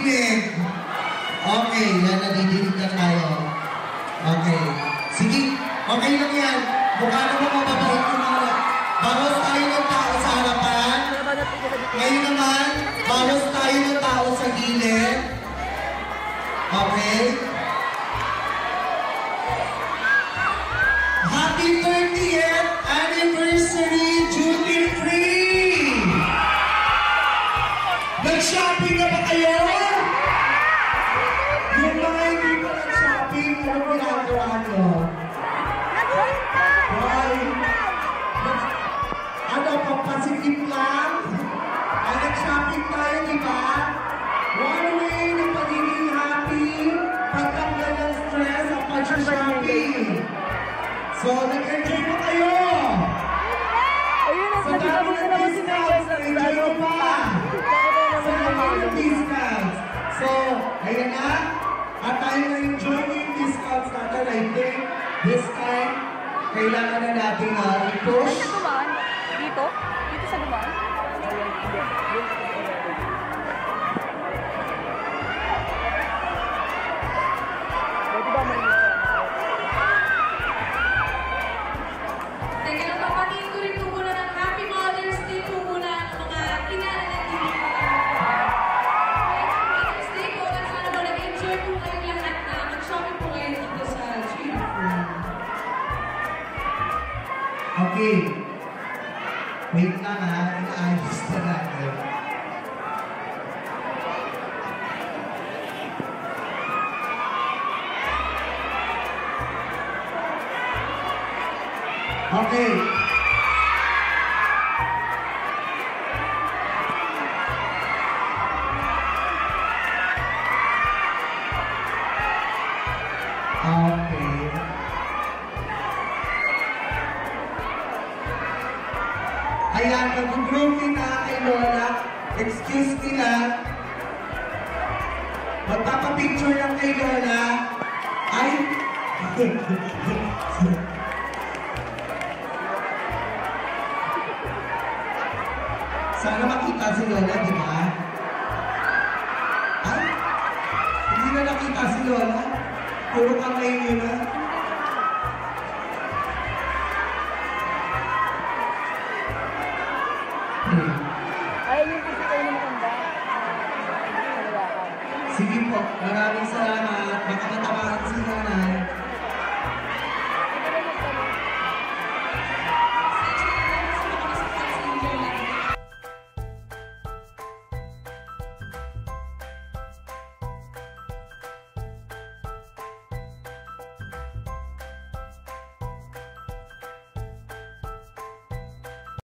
nadidinig. Okay, yan, nadidinig na tayo. Okay. Sige, okay lang yan. Mukha naman mababait yung mga... Bawas tayo ng tao sa harapan. Ngayon naman, bawas tayo ng tao sa gilid. Okay? Happy 30th anniversary duty free! Nag-shopping na ba kayo? Yung mga hindi pa nag-shopping, ano ginagawa nyo? Ano, pampasikip lang? Ay, nag-shopping tayo, di ba? One way ng pagiging happy, pagtanggal ng stress at pag-shopping. So, nag-enjoy mo kayo! Sa dami ng discounts, nag-enjoy mo pa! Sa dami ng discounts. So, ayan na. At tayo na-enjoy mo yung discounts natin. I think this time, kailangan na natin i-push. Dito? Dito sa dumaan? Pwede ba may lista? Teka lang, papatiin ko rin po muna ng Happy Mother's Day po muna ang mga kinala ng TV. Happy Mother's Day po at sana po nag-enjoy po kayong lahat na mag-shopping po kayo dito sa Duty Free. Okay. Wait lang ha, inaayos na natin. Okay. Okay. Ayan, nag-grouping na kay Lola. Excuse me lang. Magpapapicture lang kay Lola. Ay! Sana makita si Lola, di ba? Ay! Hindi na nakita si Lola. Puro kamay niyo na. Ay, yung kasi kayo na matanda. Sige po, maraming salamat.